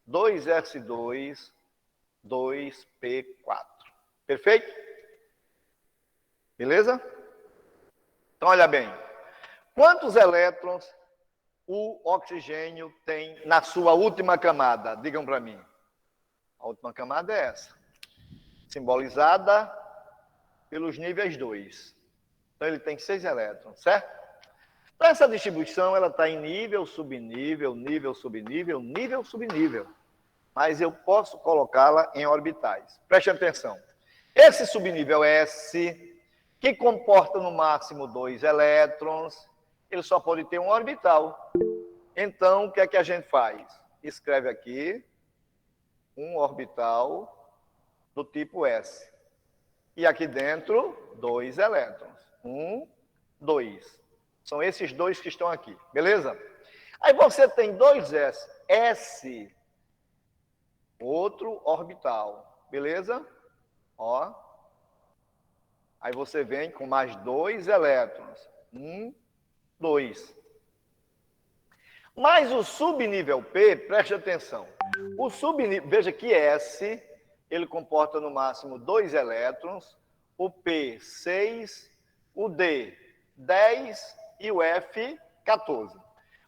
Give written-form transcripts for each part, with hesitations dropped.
2s2, 2p4. Perfeito? Beleza? Então, olha bem. Quantos elétrons o oxigênio tem na sua última camada? Digam para mim. A última camada é essa. Simbolizada pelos níveis 2. Então, ele tem 6 elétrons, certo? Então, essa distribuição ela está em nível, subnível, nível, subnível, nível, subnível. Mas eu posso colocá-la em orbitais. Preste atenção. Esse subnível S, que comporta no máximo 2 elétrons, ele só pode ter um orbital. Então, o que é que a gente faz? Escreve aqui um orbital do tipo S. E aqui dentro, 2 elétrons. 1, 2. São esses 2 que estão aqui, beleza? Aí você tem 2S. S, outro orbital, beleza? Ó. Aí você vem com mais 2 elétrons. 1, 2. Mas o subnível P, preste atenção. O subnível, veja que S, ele comporta no máximo 2 elétrons, o P, 6, o D, 10 e o F, 14.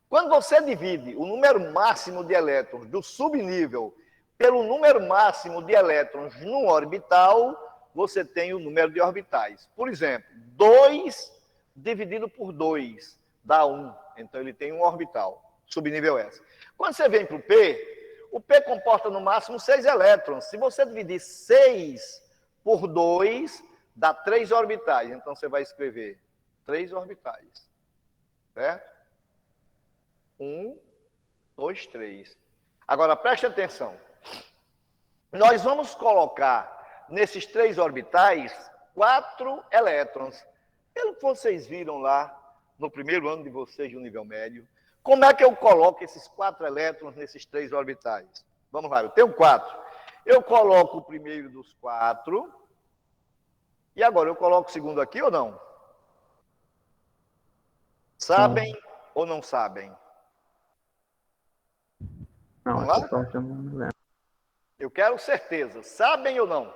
Quando você divide o número máximo de elétrons do subnível pelo número máximo de elétrons no orbital, você tem o número de orbitais. Por exemplo, 2 dividido por 2 dá 1. Então, ele tem um orbital, subnível S. Quando você vem para o P comporta no máximo 6 elétrons. Se você dividir 6 por 2, dá 3 orbitais. Então, você vai escrever 3 orbitais. Certo? 1, 2, 3. Agora, preste atenção. Nós vamos colocar nesses 3 orbitais 4 elétrons. Pelo que vocês viram lá no primeiro ano de vocês do nível médio, como é que eu coloco esses 4 elétrons nesses 3 orbitais? Vamos lá, eu tenho 4. Eu coloco o primeiro dos 4. E agora, eu coloco o segundo aqui ou não? Sabem ou não sabem? Não, Vamos essa lá? parte eu não me lembro. Eu quero certeza. Sabem ou não?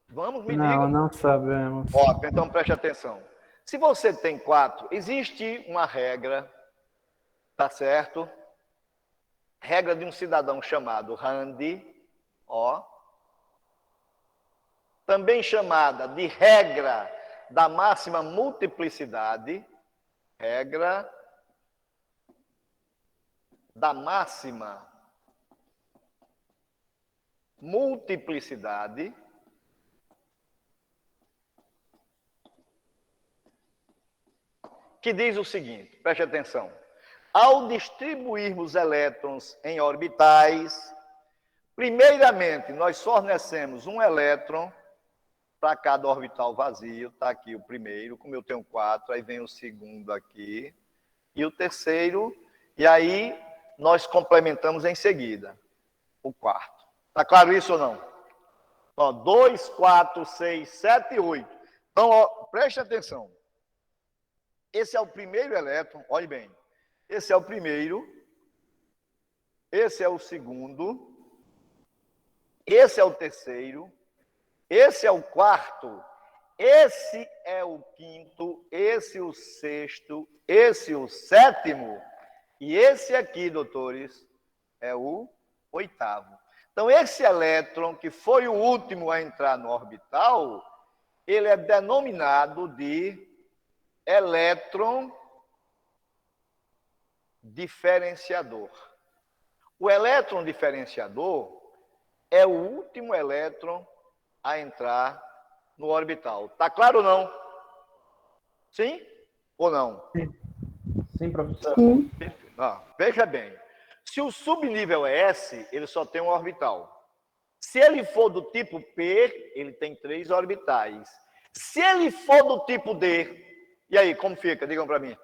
Vamos, me Não, digam. não sabemos. Ó, então preste atenção. Se você tem 4, existe uma regra, tá certo? Regra de um cidadão chamado Randi, ó. Também chamada de regra da máxima multiplicidade, regra da máxima multiplicidade, que diz o seguinte, preste atenção. Ao distribuirmos elétrons em orbitais, primeiramente nós fornecemos um elétron para cada orbital vazio. Está aqui o primeiro, como eu tenho 4, aí vem o segundo aqui, e o terceiro, e aí nós complementamos em seguida o quarto. Está claro isso ou não? Ó, 2, 4, 6, 7 e 8. Então, ó, preste atenção. Esse é o primeiro elétron, olhe bem. Esse é o primeiro, esse é o segundo, esse é o terceiro, esse é o quarto, esse é o quinto, esse o sexto, esse o sétimo, e esse aqui, doutores, é o oitavo. Então, esse elétron, que foi o último a entrar no orbital, ele é denominado de elétron diferenciador. O elétron diferenciador é o último elétron a entrar no orbital. Tá claro ou não? Sim ou não? Sim, professor. Sim. Veja bem. Se o subnível é S, ele só tem um orbital. Se ele for do tipo P, ele tem 3 orbitais. Se ele for do tipo D, e aí, como fica? Digam para mim.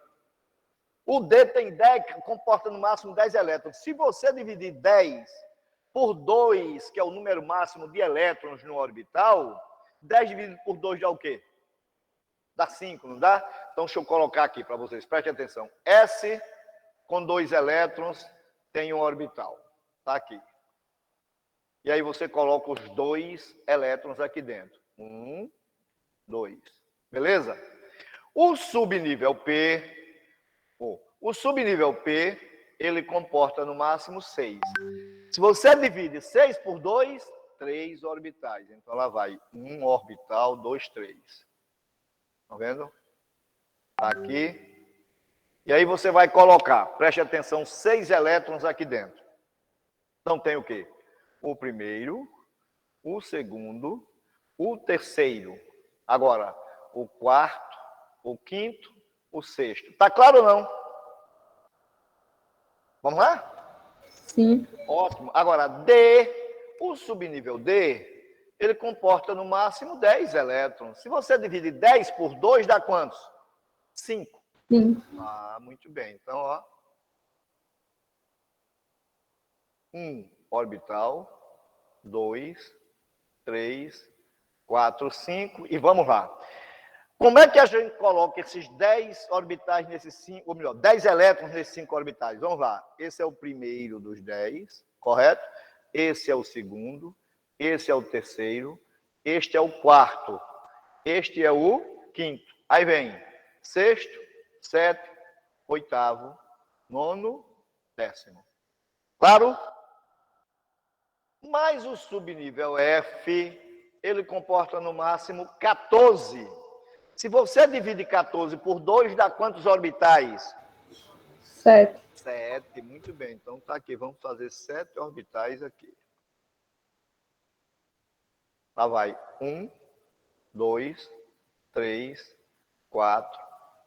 O D tem 10, comporta no máximo 10 elétrons. Se você dividir 10 por 2, que é o número máximo de elétrons no orbital, 10 dividido por 2 dá o quê? Dá 5, não dá? Então, deixa eu colocar aqui para vocês, prestem atenção. S com 2 elétrons tem um orbital. Está aqui. E aí você coloca os 2 elétrons aqui dentro. 1, 2. Beleza? O subnível P, ele comporta no máximo 6. Se você divide 6 por 2, 3 orbitais. Então, lá vai 1 orbital, 2, 3. Tá vendo? Tá aqui. E aí você vai colocar, preste atenção, 6 elétrons aqui dentro. Então, tem o quê? O primeiro, o segundo, o terceiro. Agora, o quarto, o quinto, o sexto. Tá claro ou não? Vamos lá? Sim. Ótimo. Agora, D, o subnível D, ele comporta no máximo 10 elétrons. Se você divide 10 por 2, dá quantos? 5. Sim. Ah, muito bem. Então, ó. 1 orbital, 2, 3, 4, 5. E vamos lá. Como é que a gente coloca esses 10 orbitais nesses 5, ou melhor, 10 elétrons nesses 5 orbitais? Vamos lá. Esse é o primeiro dos 10, correto? Esse é o segundo, esse é o terceiro, este é o quarto, este é o quinto. Aí vem sexto, sétimo, oitavo, nono, décimo. Claro? Mas o subnível F, ele comporta no máximo 14. Se você divide 14 por 2, dá quantos orbitais? 7. 7, muito bem. Então tá aqui, vamos fazer 7 orbitais aqui. Lá vai. 1, 2, 3, 4,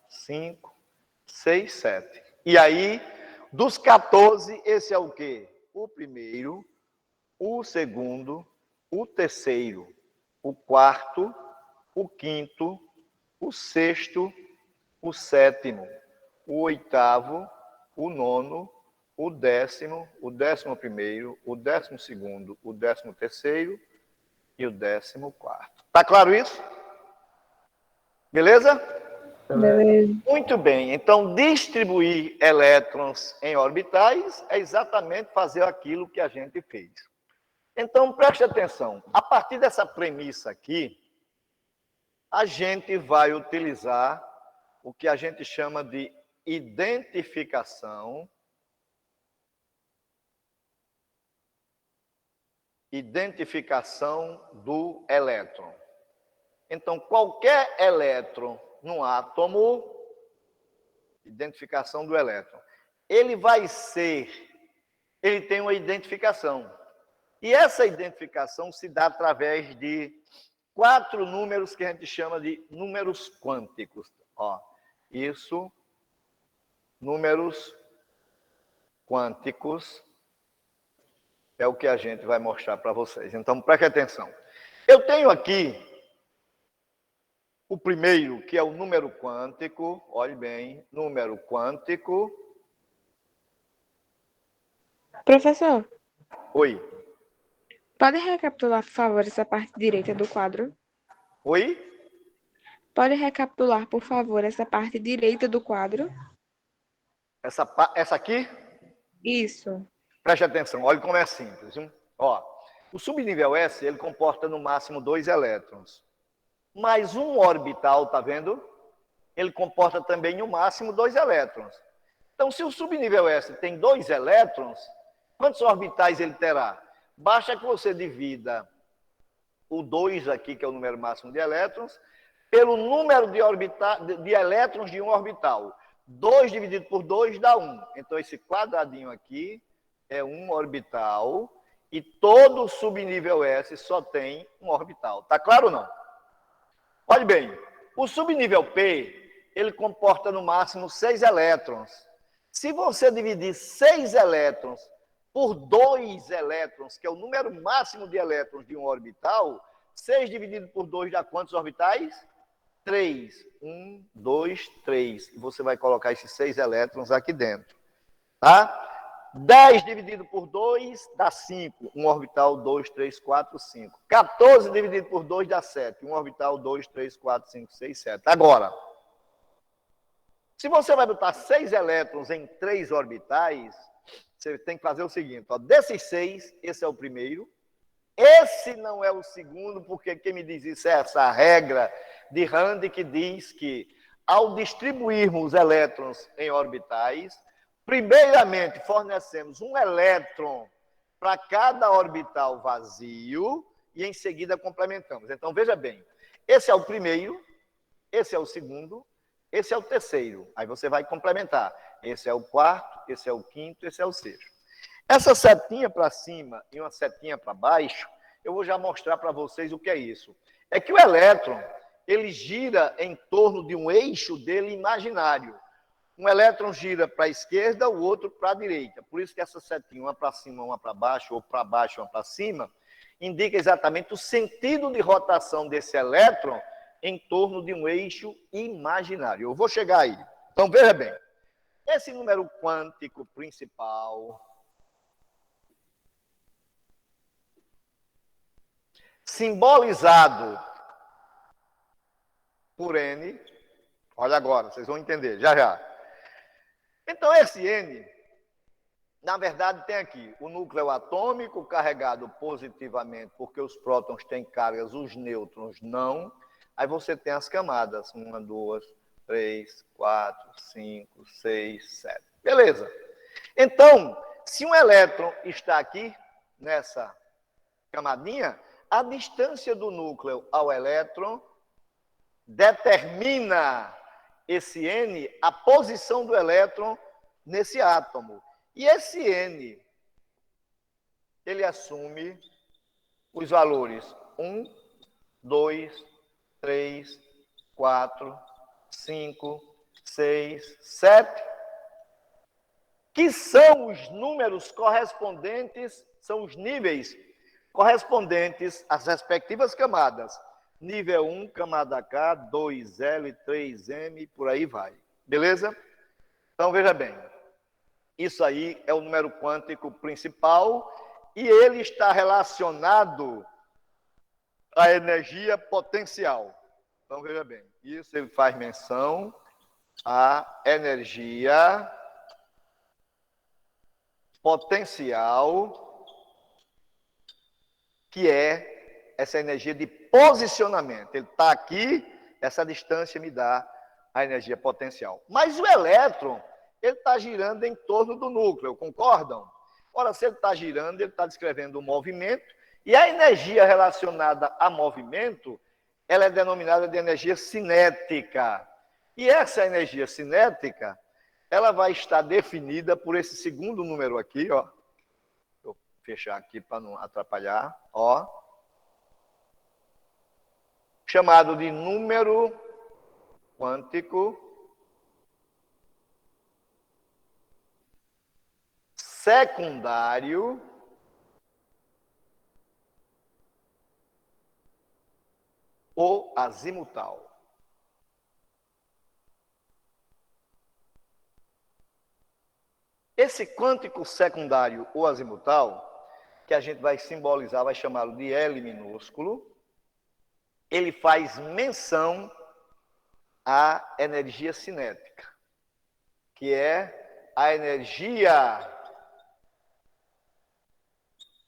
5, 6, 7. E aí, dos 14, esse é o quê? O primeiro, o segundo, o terceiro, o quarto, o quinto, o sexto, o sétimo, o oitavo, o nono, o 10º, o 11º, o 12º, o 13º e o 14º. Tá claro isso? Beleza? Beleza. Muito bem. Então, distribuir elétrons em orbitais é exatamente fazer aquilo que a gente fez. Então, preste atenção. A partir dessa premissa aqui, a gente vai utilizar o que a gente chama de identificação do elétron. Então, qualquer elétron no átomo, identificação do elétron, ele tem uma identificação. E essa identificação se dá através de 4 números que a gente chama de números quânticos. Ó, isso, números quânticos, é o que a gente vai mostrar para vocês. Então, preste atenção. Eu tenho aqui o primeiro, que é o número quântico. Olhe bem, número quântico. Professor, Oi. pode recapitular, por favor, essa parte direita do quadro? Oi? Pode recapitular, por favor, essa parte direita do quadro? Essa aqui? Isso. Preste atenção, olha como é simples. Hein? Ó, o subnível S, ele comporta no máximo 2 elétrons. Mas um orbital, tá vendo? Ele comporta também no máximo 2 elétrons. Então, se o subnível S tem 2 elétrons, quantos orbitais ele terá? Basta que você divida o 2 aqui, que é o número máximo de elétrons, pelo número de elétrons de um orbital. 2 dividido por 2 dá 1. Então, esse quadradinho aqui é um orbital e todo subnível S só tem um orbital. Tá claro ou não? Olhe bem, o subnível P, ele comporta no máximo 6 elétrons. Se você dividir 6 elétrons por 2 elétrons, que é o número máximo de elétrons de um orbital, 6 dividido por 2 dá quantos orbitais? 3. 1, 2, 3. E você vai colocar esses 6 elétrons aqui dentro. Tá? 10 dividido por 2 dá 5. Um orbital, 2, 3, 4, 5. 14 dividido por 2 dá 7. Um orbital, 2, 3, 4, 5, 6, 7. Agora, se você vai botar 6 elétrons em 3 orbitais, Você tem que fazer o seguinte, ó, desses 6, esse é o primeiro. Esse não é o segundo, porque quem me diz isso é essa regra de Rand que diz que, ao distribuirmos os elétrons em orbitais, primeiramente fornecemos um elétron para cada orbital vazio e em seguida complementamos. Então, veja bem, esse é o primeiro, esse é o segundo, esse é o terceiro. Aí você vai complementar. Esse é o quarto, esse é o quinto, esse é o sexto. Essa setinha para cima e uma setinha para baixo, eu vou já mostrar para vocês o que é isso. É que o elétron, ele gira em torno de um eixo dele imaginário. Um elétron gira para a esquerda, o outro para a direita. Por isso que essa setinha, uma para cima, uma para baixo, ou para baixo, uma para cima, indica exatamente o sentido de rotação desse elétron em torno de um eixo imaginário. Eu vou chegar aí. Então, veja bem. Esse número quântico principal, simbolizado por N, olha agora, vocês vão entender, já já. Então, esse N, na verdade, tem aqui o núcleo atômico carregado positivamente, porque os prótons têm cargas, os nêutrons não. Aí você tem as camadas, 1, 2, 3, 4, 5, 6, 7. Beleza. Então, se um elétron está aqui, nessa camadinha, a distância do núcleo ao elétron determina esse N, a posição do elétron nesse átomo. E esse N, ele assume os valores 1, 2, 3, 4, 5, 6, 7, que são os números correspondentes, são os níveis correspondentes às respectivas camadas. Nível 1, camada K, 2L, 3M, por aí vai. Beleza? Então, veja bem. Isso aí é o número quântico principal e ele está relacionado à energia potencial. Então, veja bem. Isso ele faz menção à energia potencial, que é essa energia de posicionamento. Ele está aqui, essa distância me dá a energia potencial. Mas o elétron, ele está girando em torno do núcleo, concordam? Ora, se ele está girando, ele está descrevendo um movimento, e a energia relacionada a movimento, ela é denominada de energia cinética. E essa energia cinética, ela vai estar definida por esse segundo número aqui, ó. Vou fechar aqui para não atrapalhar, ó. Chamado de número quântico secundário ou azimutal. Esse quântico secundário ou azimutal, que a gente vai simbolizar, vai chamá-lo de L minúsculo, ele faz menção à energia cinética, que é a energia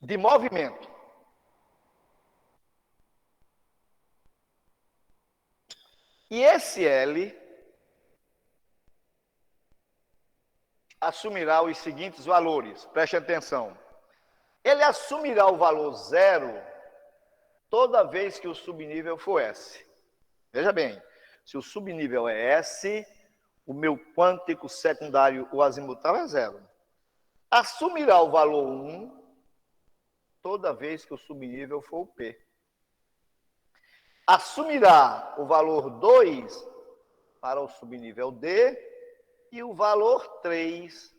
de movimento. E esse L assumirá os seguintes valores, preste atenção. Ele assumirá o valor 0 toda vez que o subnível for S. Veja bem, se o subnível é S, o meu quântico secundário, o azimutal, é 0. Assumirá o valor 1 toda vez que o subnível for o P. Assumirá o valor 2 para o subnível D e o valor 3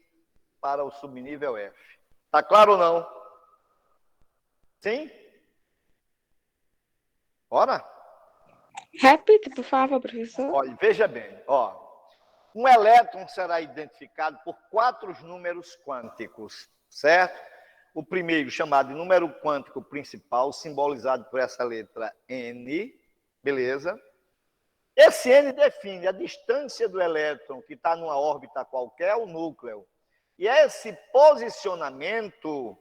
para o subnível F. Está claro ou não? Sim? Bora? Repita, por favor, professor. Olha, veja bem, ó. Um elétron será identificado por 4 números quânticos, certo? O primeiro, chamado de número quântico principal, simbolizado por essa letra N, beleza? Esse N define a distância do elétron que está numa órbita qualquer, o núcleo, E esse posicionamento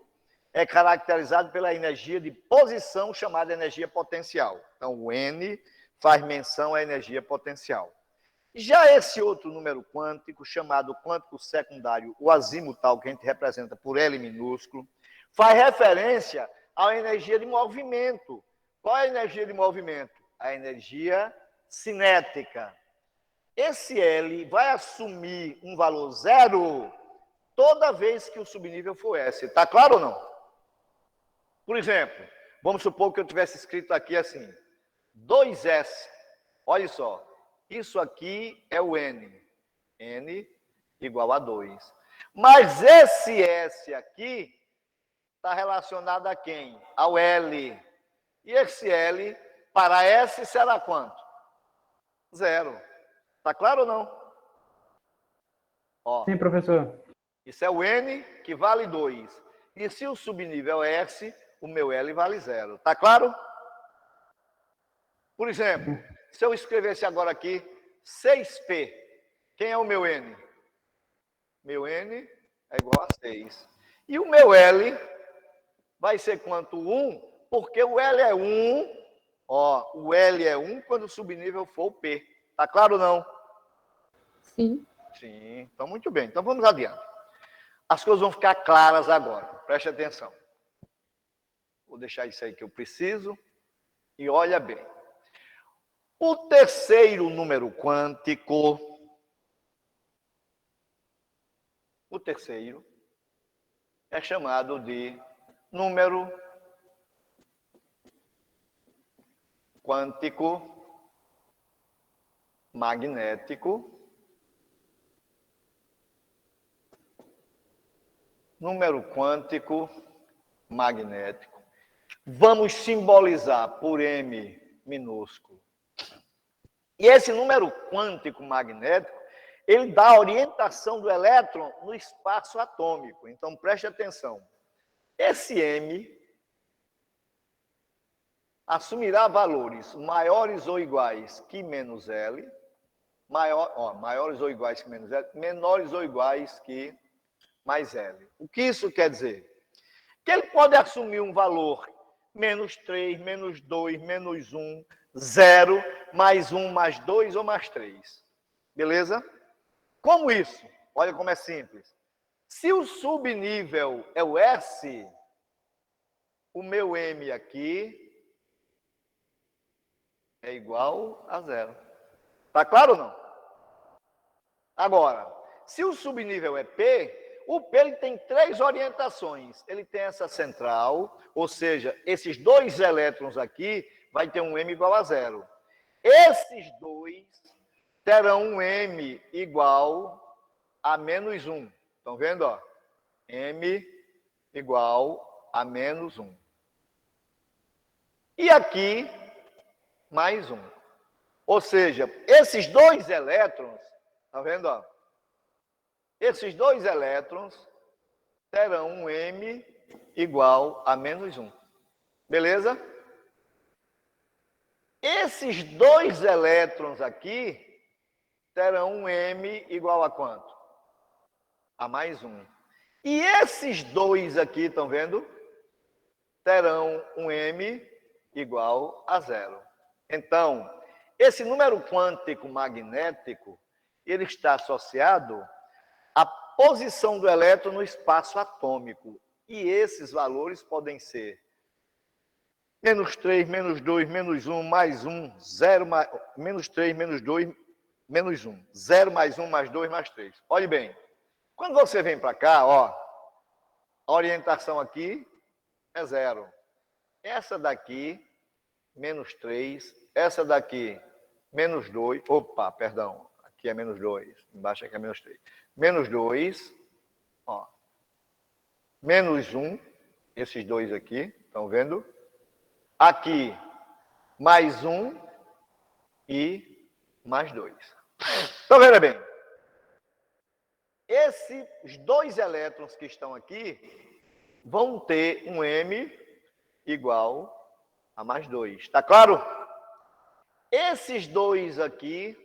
é caracterizado pela energia de posição chamada energia potencial. Então, o N faz menção à energia potencial. Já esse outro número quântico, chamado quântico secundário, o azimutal, que a gente representa por L minúsculo, faz referência à energia de movimento. Qual é a energia de movimento? A energia cinética. Esse L vai assumir um valor zero toda vez que o subnível for S. Está claro ou não? Por exemplo, vamos supor que eu tivesse escrito aqui assim, 2S. Olha só, isso aqui é o N. N igual a 2. Mas esse S aqui está relacionado a quem? Ao L. E esse L, para S, será quanto? Zero. Está claro ou não? Ó, Sim, professor. isso é o N, que vale 2. E se o subnível é S, o meu L vale 0. Está claro? Por exemplo, se eu escrevesse agora aqui 6P, quem é o meu N? Meu N é igual a 6. E o meu L vai ser quanto? 1, porque o L é 1. Ó, o L é 1 quando o subnível for o P. Está claro ou não? Sim. Sim, então muito bem. Então vamos adiante. As coisas vão ficar claras agora. Preste atenção. Vou deixar isso aí que eu preciso. E olha bem. O terceiro número quântico, o terceiro, é chamado de número quântico magnético. Número quântico magnético. Vamos simbolizar por M minúsculo. E esse número quântico magnético, ele dá a orientação do elétron no espaço atômico. Então, preste atenção. Esse M assumirá valores maiores ou iguais que menos L, maiores ou iguais que menos L, menores ou iguais que mais L. O que isso quer dizer? Que ele pode assumir um valor menos 3, menos 2, menos 1, 0, mais 1, mais 2 ou mais 3. Beleza? Como isso? Olha como é simples. Se o subnível é o S, o meu M aqui é igual a 0. Tá claro ou não? Agora, se o subnível é P, o P ele tem 3 orientações. Ele tem essa central, ou seja, esses 2 elétrons aqui vai ter um M igual a 0. Esses 2 terão um M igual a menos 1. Estão vendo? Ó? M igual a menos 1. E aqui, mais 1. Ou seja, esses 2 elétrons, está vendo? Ó? Esses 2 elétrons terão um M igual a menos 1. Beleza? Esses 2 elétrons aqui terão um M igual a quanto? A mais 1. E esses 2 aqui, estão vendo? Terão um M igual a 0. Então, esse número quântico magnético, ele está associado à posição do elétron no espaço atômico. E esses valores podem ser menos 3, menos 2, menos 1, mais 1, 0, mais, menos 3, menos 2, menos 1. 0, mais 1, mais 2, mais 3. Olhe bem, quando você vem para cá, ó, a orientação aqui é 0. Essa daqui, menos 3. Essa daqui, menos 2. Opa, perdão. Aqui é menos 2. Embaixo aqui é menos 3. Menos 2. Ó. Menos 1. Esses 2 aqui, estão vendo? Aqui, mais 1 e mais 2. Então, veja bem. Esses 2 elétrons que estão aqui vão ter um M igual a mais 2. Está claro? Esses 2 aqui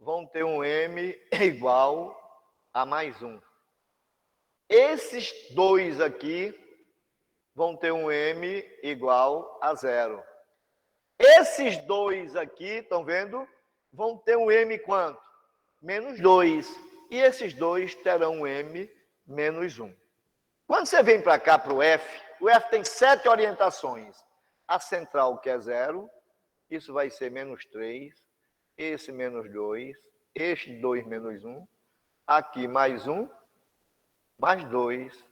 vão ter um M igual a mais 1. Esses dois aqui vão ter um M igual a 0. Esses dois aqui, estão vendo? Vão ter um M quanto? Menos 2. E esses dois terão um M menos 1. Quando você vem para cá, para o F tem 7 orientações. A central, que é 0, isso vai ser menos 3. Esse menos 2. Este 2 menos 1. Aqui mais 1, mais 2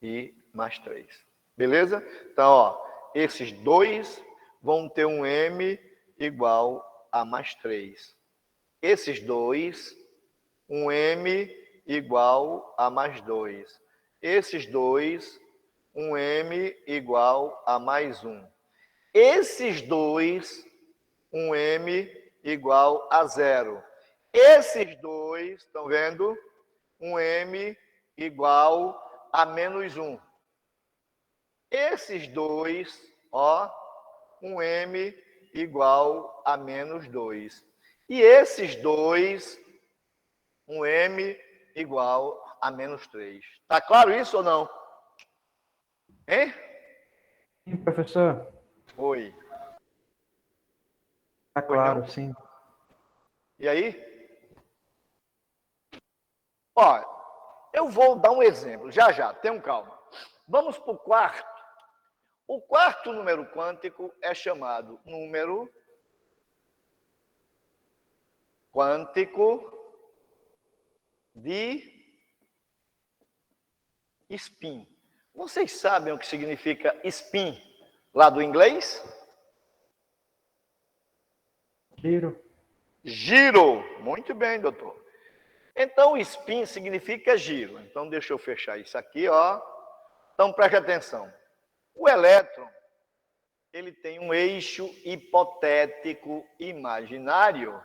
e mais 3. Beleza? Então, ó, esses dois vão ter um M igual a mais 3. Esses dois, um M igual a mais 2. Esses dois, um M igual a mais 1. Esses dois, um M igual a 0. Esses dois, estão vendo? Um M igual a menos 1. Esses dois, ó, um M igual a menos 2. E esses dois, um M igual a menos 3. Tá claro isso ou não? Hein? Sim, professor. Oi. Tá claro, sim. E aí? Ó, eu vou dar um exemplo, já, tenham calma. Vamos para o quarto. O quarto número quântico é chamado número quântico de spin. Vocês sabem o que significa spin lá do inglês? Giro. Giro. Muito bem, doutor. Então, spin significa giro. Então, deixa eu fechar isso aqui, ó. Então, preste atenção. O elétron, ele tem um eixo hipotético imaginário.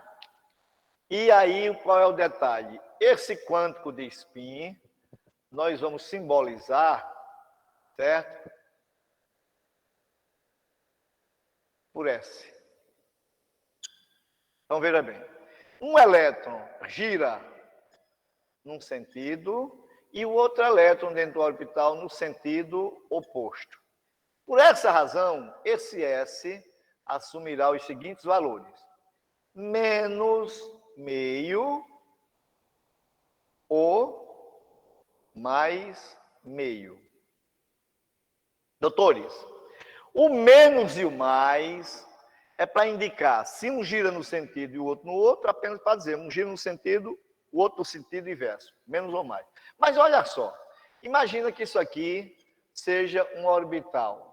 E aí, qual é o detalhe? Esse quântico de spin, nós vamos simbolizar, certo? Por S. Então, veja bem. Um elétron gira num sentido e o outro elétron dentro do orbital no sentido oposto. Por essa razão, esse S assumirá os seguintes valores: menos meio ou mais meio. Doutores, o menos e o mais é para indicar se um gira no sentido e o outro no outro, apenas para dizer um gira no sentido, o outro no sentido inverso, menos ou mais. Mas olha só, imagina que isso aqui seja um orbital.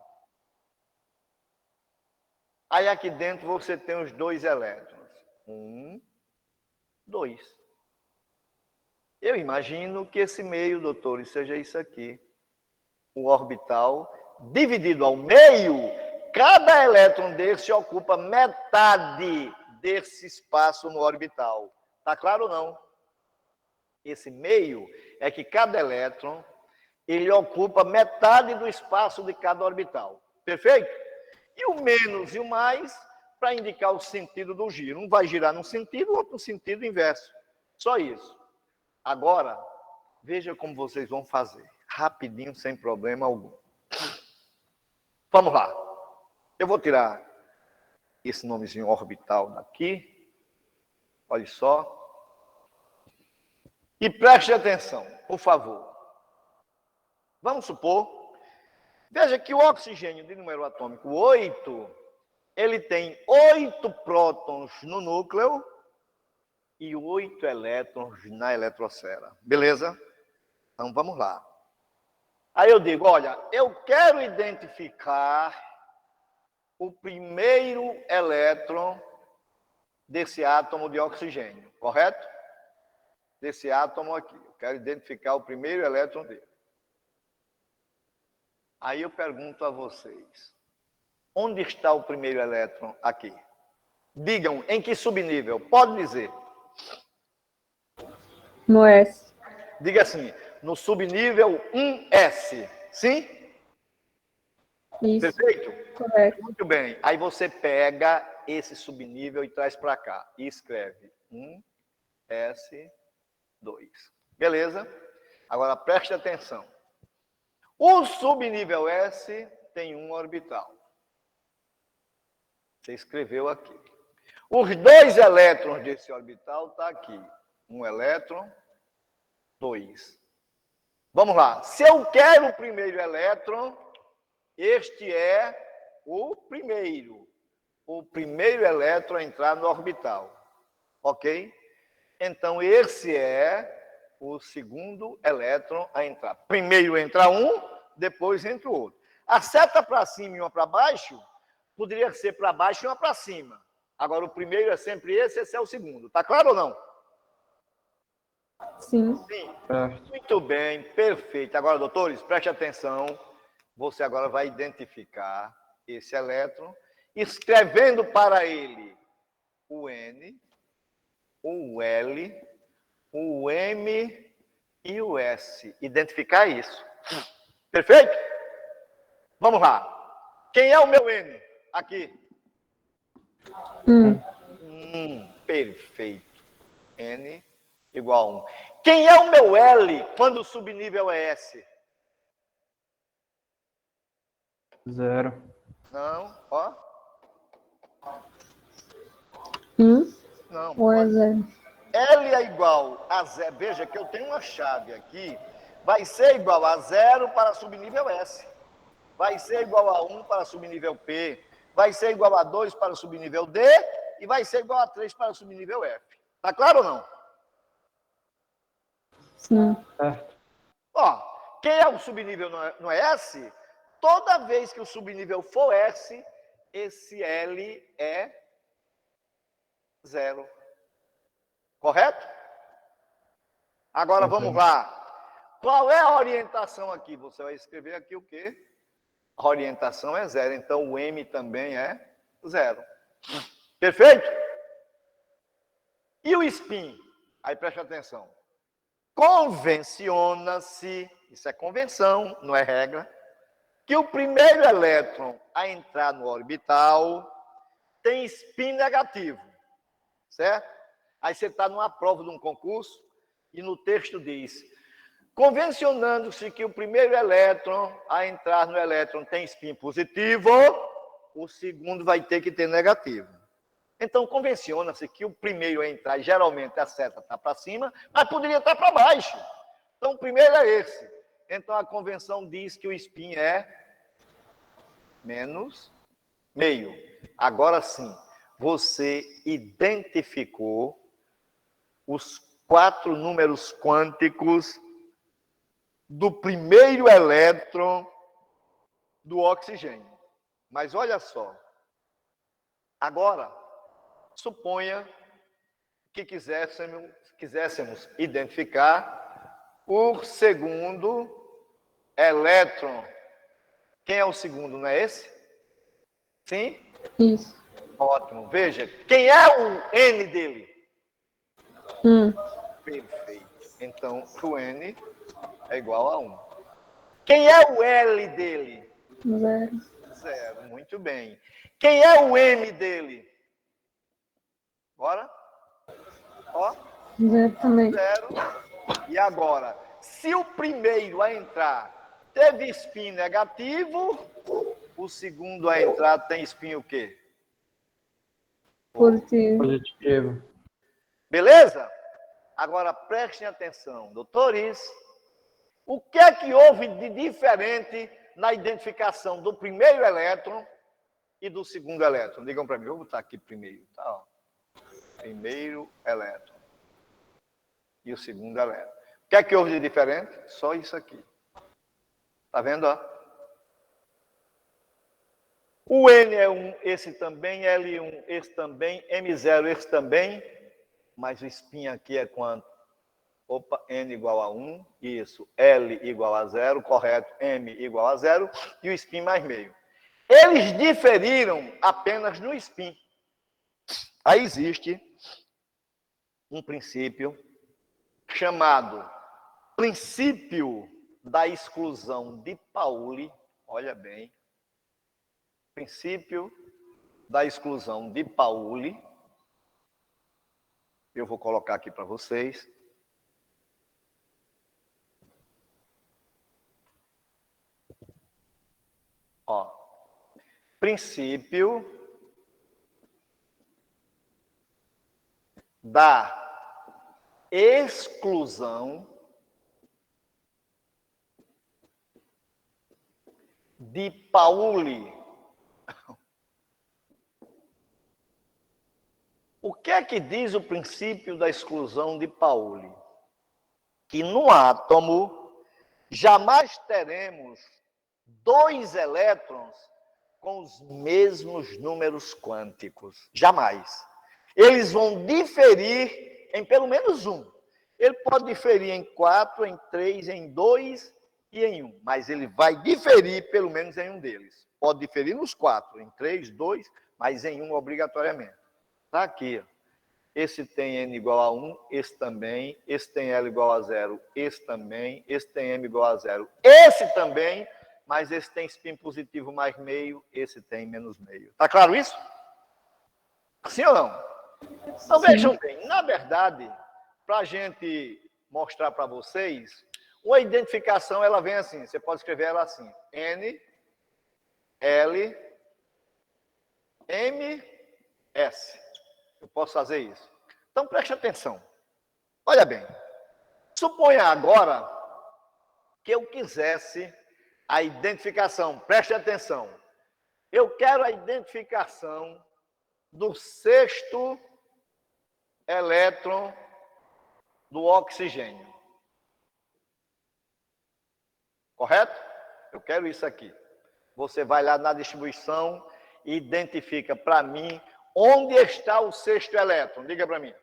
Aí aqui dentro você tem os dois elétrons. 1, 2. Eu imagino que esse meio, doutores, seja isso aqui. O orbital dividido ao meio, cada elétron desse ocupa metade desse espaço no orbital. Tá claro ou não? Esse meio é que cada elétron, ele ocupa metade do espaço de cada orbital. Perfeito? E o menos e o mais, para indicar o sentido do giro. Um vai girar num sentido, o outro no sentido inverso. Só isso. Agora, veja como vocês vão fazer. Rapidinho, sem problema algum. Vamos lá. Eu vou tirar esse nomezinho orbital daqui. Olha só. E preste atenção, por favor. Vamos supor, veja que o oxigênio de número atômico 8, ele tem 8 prótons no núcleo e 8 elétrons na eletrosfera. Beleza? Então, vamos lá. Aí eu digo, olha, eu quero identificar o primeiro elétron desse átomo de oxigênio, correto? Desse átomo aqui. Eu quero identificar o primeiro elétron dele. Aí eu pergunto a vocês, onde está o primeiro elétron aqui? Digam, em que subnível? Pode dizer. No S. Diga assim, no subnível 1S. Sim? Isso. Perfeito? Correto. Muito bem. Aí você pega esse subnível e traz para cá. E escreve 1S2. Beleza? Agora, preste atenção. O subnível S tem um orbital. Você escreveu aqui. Os 2 elétrons desse orbital estão aqui. Um elétron, 2. Vamos lá. Se eu quero o primeiro elétron, este é o primeiro. O primeiro elétron a entrar no orbital. Ok? Então, esse é o segundo elétron a entrar. Primeiro entra um, depois entra o outro. A seta para cima e uma para baixo, poderia ser para baixo e uma para cima. Agora, o primeiro é sempre esse é o segundo. Está claro ou não? Sim. Sim. Certo. Muito bem, perfeito. Agora, doutores, preste atenção. Você agora vai identificar esse elétron, escrevendo para ele o N, o L, o M e o S. Identificar isso. Perfeito? Vamos lá. Quem é o meu N? Aqui. Perfeito. N igual a 1. Quem é o meu L quando o subnível é S? 0. Não, ó. Não. Ou é 0? L é igual a 0. Veja que eu tenho uma chave aqui. Vai ser igual a 0 para subnível S. Vai ser igual a 1 para subnível P. Vai ser igual a 2 para subnível D. E vai ser igual a 3 para subnível F. Tá claro ou não? Sim. Certo. Ó, quem é o subnível no S? Toda vez que o subnível for S, esse L é 0. Correto? Agora vamos lá. Qual é a orientação aqui? Você vai escrever aqui o quê? A orientação é 0. Então o M também é 0. Perfeito? E o spin? Aí preste atenção. Convenciona-se, isso é convenção, não é regra, que o primeiro elétron a entrar no orbital tem spin negativo, certo? Aí você está numa prova de um concurso e no texto diz: convencionando-se que o primeiro elétron a entrar no elétron tem spin positivo, o segundo vai ter que ter negativo. Então, convenciona-se que o primeiro a entrar, geralmente a seta está para cima, mas poderia estar para baixo. Então, o primeiro é esse. Então, a convenção diz que o spin é menos meio. Agora sim, você identificou os 4 números quânticos do primeiro elétron do oxigênio. Mas olha só. Agora, suponha que quiséssemos identificar o segundo elétron. Quem é o segundo, não é esse? Sim? Isso. Ótimo. Veja, quem é o N dele? Perfeito. Então, o N é igual a 1. Quem é o L dele? 0. 0. Muito bem. Quem é o M dele? Bora? Ó. 0 também. 0. E agora, se o primeiro a entrar teve spin negativo, o segundo a entrar tem spin o quê? Positivo. Positivo. Beleza? Agora prestem atenção, doutores. O que é que houve de diferente na identificação do primeiro elétron e do segundo elétron? Digam para mim, vou botar aqui primeiro. Tá, ó. Primeiro elétron e o segundo elétron. O que é que houve de diferente? Só isso aqui. Tá vendo? Ó? O N é 1, esse também, L1, esse também, M0, esse também, mas o spin aqui é quanto? Opa, N igual a 1, isso, L igual a 0, correto, M igual a 0, e o spin mais meio. Eles diferiram apenas no spin. Aí existe um princípio chamado princípio da exclusão de Pauli, olha bem, princípio da exclusão de Pauli, eu vou colocar aqui para vocês. Ó, princípio da exclusão de Pauli. O que é que diz o princípio da exclusão de Pauli? Que no átomo jamais teremos dois elétrons com os mesmos números quânticos. Jamais. Eles vão diferir em pelo menos um. Ele pode diferir em 4, em 3, em 2 e em 1. Mas ele vai diferir pelo menos em um deles. Pode diferir nos 4, em 3, 2, mas em 1 obrigatoriamente. Está aqui. Esse tem N igual a 1, esse também. Esse tem L igual a 0, esse também. Esse tem M igual a 0, esse também. Mas esse tem spin positivo mais meio, esse tem menos meio. Está claro isso? Sim ou não? Então vejam bem, na verdade, para a gente mostrar para vocês, uma identificação ela vem assim, você pode escrever ela assim, N, L, M, S. Eu posso fazer isso. Então preste atenção. Olha bem, suponha agora que eu quisesse a identificação, preste atenção. Eu quero a identificação do sexto elétron do oxigênio. Correto? Eu quero isso aqui. Você vai lá na distribuição e identifica para mim onde está o sexto elétron. Diga para mim.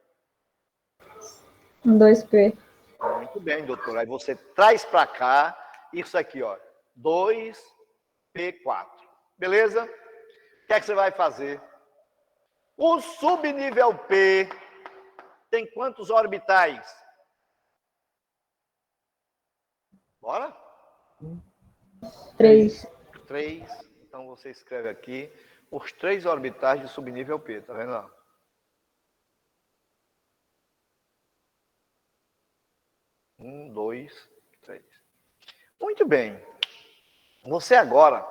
2P. Muito bem, doutor. Aí você traz para cá isso aqui, ó. 2P4. Beleza? O que é que você vai fazer? O subnível P tem quantos orbitais? Bora? 3. 3. Então você escreve aqui os 3 orbitais de subnível P. Tá vendo lá? Um, 2, 3. Muito bem. Você agora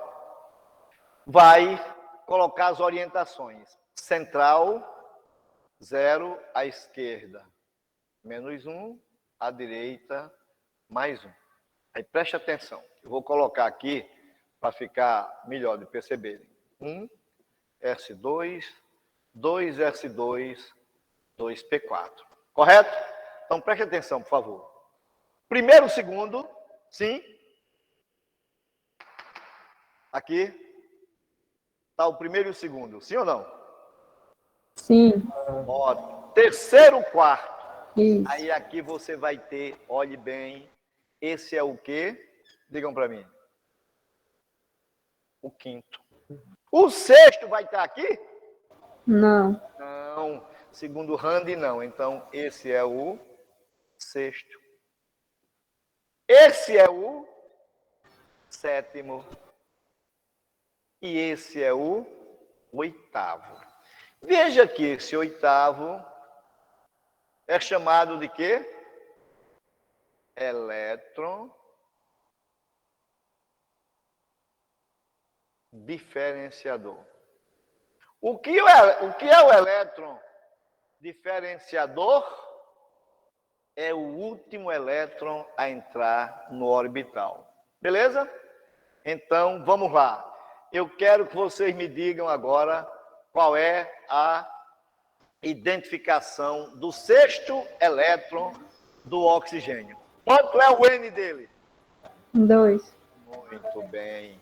vai colocar as orientações. Central, 0 à esquerda, menos 1 à direita, mais 1. Aí preste atenção. Eu vou colocar aqui para ficar melhor de perceberem. 1, S2, 2, S2, 2P4. Correto? Então preste atenção, por favor. Primeiro, segundo, sim. Aqui está o primeiro e o segundo, sim ou não? Sim. Ó, terceiro, quarto. Isso. Aí aqui você vai ter, olhe bem, esse é o quê? Digam para mim. O quinto. O sexto vai estar aqui? Não. Não. Segundo Randy, não. Então, esse é o sexto. Esse é o sétimo. E esse é o oitavo. Veja que esse oitavo é chamado de quê? Elétron diferenciador. O que é o elétron diferenciador? É o último elétron a entrar no orbital. Beleza? Então, vamos lá. Eu quero que vocês me digam agora qual é a identificação do sexto elétron do oxigênio. Quanto é o N dele? 2. Muito bem.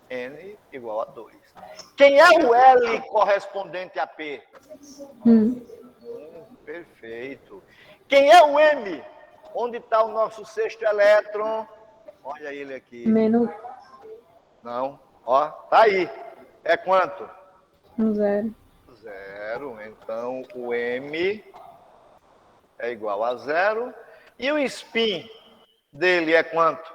N igual a 2. Quem é o L correspondente a P? 1. Perfeito. Quem é o M? Onde está o nosso sexto elétron? Olha ele aqui. Menos Não. Ó, tá aí. É quanto? 0. 0. Então, o M é igual a 0. E o spin dele é quanto?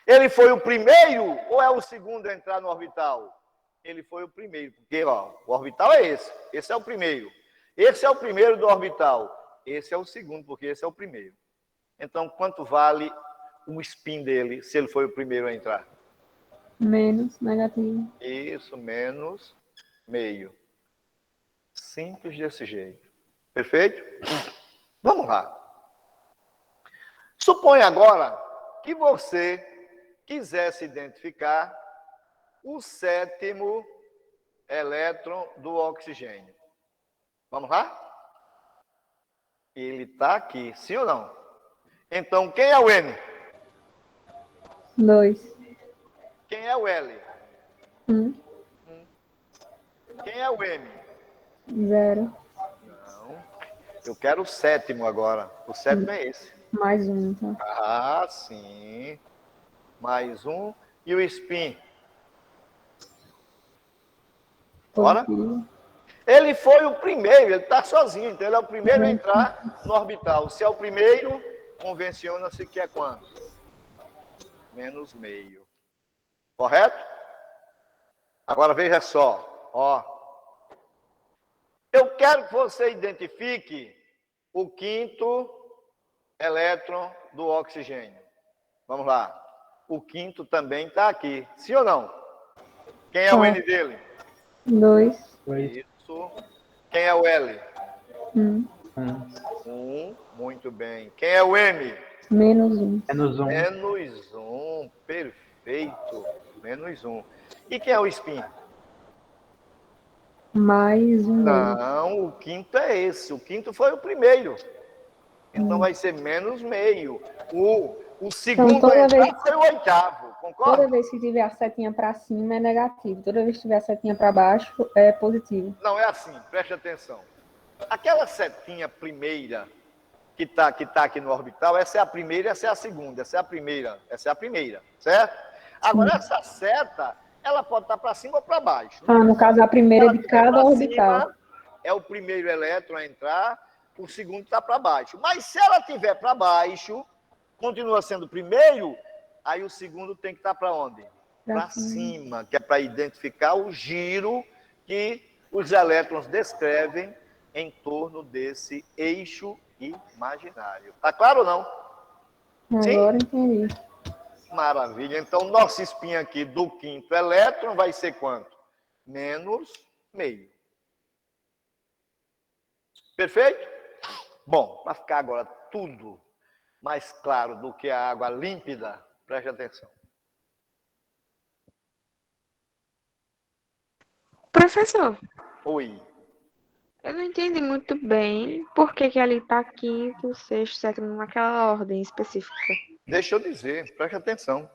Ele foi o primeiro ou é o segundo a entrar no orbital? Ele foi o primeiro, porque ó, o orbital é esse. Esse é o primeiro. Esse é o primeiro do orbital. Esse é o segundo, porque esse é o primeiro. Então, quanto vale o spin dele, se ele foi o primeiro a entrar? Menos, negativo. Isso, menos meio. Simples desse jeito. Perfeito? Vamos lá. Suponha agora que você quisesse identificar o sétimo elétron do oxigênio. Vamos lá? Ele está aqui, sim ou não? Então, quem é o N? 2. Quem é o L? 1. Quem é o M? 0. Não. Eu quero o sétimo agora. O sétimo é esse. Mais 1, então. Ah, sim. Mais um. E o spin? Bora? Positivo. Ele foi o primeiro, ele está sozinho, então ele é o primeiro a entrar no orbital. Se é o primeiro, convenciona-se que é quanto? Menos meio. Correto? Agora veja só, ó. Eu quero que você identifique o quinto elétron do oxigênio. Vamos lá. O quinto também está aqui. Sim ou não? Quem é o N dele? 2. 2, Isso. Quem é o L? 1. 1. Muito bem. Quem é o M? Menos 1. Menos 1. Menos um. Perfeito. Menos um. E quem é o spin? Mais 1 meio. Não, o quinto é esse. O quinto foi o primeiro. Então vai ser menos meio. O segundo toda a entrar vez- foi o oitavo. Concorda? Toda vez que tiver a setinha para cima é negativo. Toda vez que tiver a setinha para baixo é positivo. Não, é assim, preste atenção. Aquela setinha primeira que tá aqui no orbital, essa é a primeira, essa é a segunda, essa é a primeira, certo? Agora, essa seta, ela pode estar para cima ou para baixo. Ah, no caso, a primeira Ela de estiver cada pra orbital. cima, é o primeiro elétron a entrar, o segundo está para baixo. Mas se ela estiver para baixo, continua sendo o primeiro, aí o segundo tem que estar para onde? Para cima, que é para identificar o giro que os elétrons descrevem em torno desse eixo imaginário. Tá claro ou não? Sim? Agora entendi. Maravilha. Então, nosso spin aqui do quinto elétron vai ser quanto? Menos meio. Perfeito? Bom, para ficar agora tudo mais claro do que a água límpida, preste atenção. Professor, Oi. eu não entendi muito bem por que ele está aqui, que o sexto, sétimo, naquela ordem específica. Deixa eu dizer, preste atenção.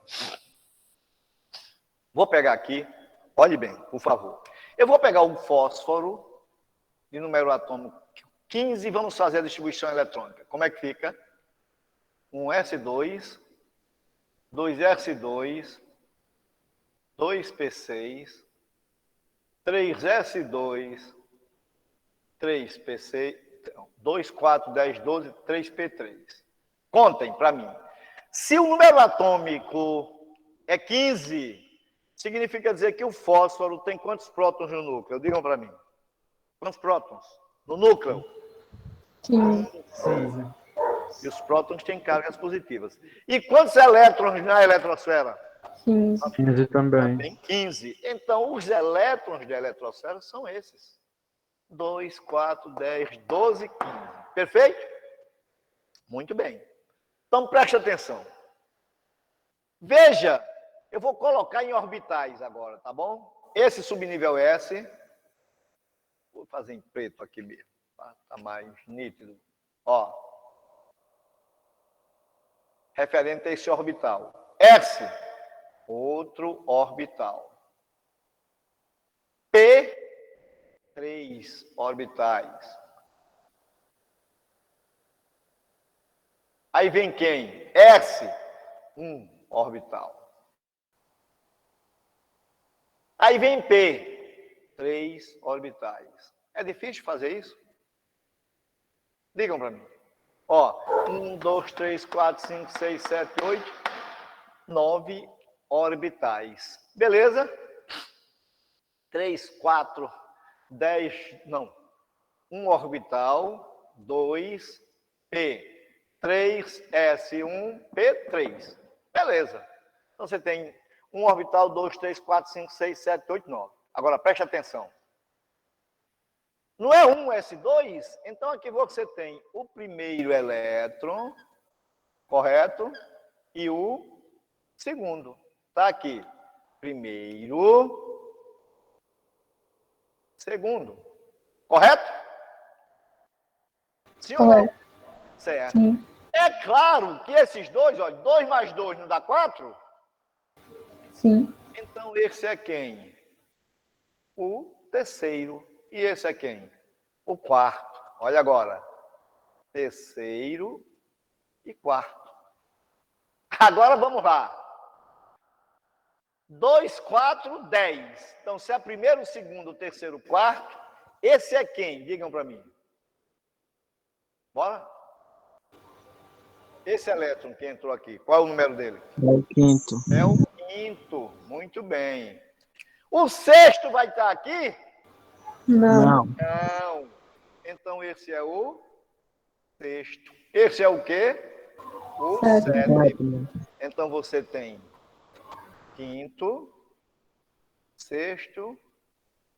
Vou pegar aqui, olhe bem, por favor. Eu vou pegar o fósforo de número atômico 15 e vamos fazer a distribuição eletrônica. Como é que fica? 1s2, 2s2, 2p6, 3s2, 3p6, 2, 4, 10, 12, 3p3. Contem para mim. Se o número atômico é 15, significa dizer que o fósforo tem quantos prótons no núcleo? Digam para mim. Quantos prótons no núcleo? 15. 15. E os prótons têm cargas positivas. E quantos elétrons na eletrosfera? 15. 15 também. Tem 15. Então, os elétrons da eletrosfera são esses. 2, 4, 10, 12, 15. Perfeito? Muito bem. Então, preste atenção. Veja, eu vou colocar em orbitais agora, tá bom? Esse subnível S, vou fazer em preto aqui mesmo, tá mais nítido. Ó, referente a esse orbital. S, outro orbital. P, 3 orbitais. Aí vem quem? S, 1 orbital. Aí vem P, 3 orbitais. É difícil fazer isso? Digam para mim. Ó, 1, 2, 3, 4, 5, 6, 7, 8, 9 orbitais. Beleza? 3, 4, 10, não. 1 orbital, 2, P. 3, S1, P3. Beleza. Então, você tem Um orbital, 2, 3, 4, 5, 6, 7, 8, 9. Agora, preste atenção. Não é 1s2? Então, aqui você tem o primeiro elétron, correto? E o segundo. Está aqui. Primeiro, segundo. Correto? Sim ou não? Correto. Certo. Sim. É claro que esses dois, olha, 2 mais 2 não dá 4? Sim. Então, esse é quem? O terceiro. E esse é quem? O quarto. Olha agora. Terceiro e quarto. Agora vamos lá. 2, 4, 10. Então, se é primeiro, segundo, terceiro, quarto, esse é quem? Digam para mim. Bora? Esse elétron que entrou aqui, qual é o número dele? É o quinto. É o quinto. Muito bem. O sexto vai estar aqui? Não. Não. Então, esse é o sexto. Esse é o quê? O Sétimo. sétimo. Então, você tem quinto, sexto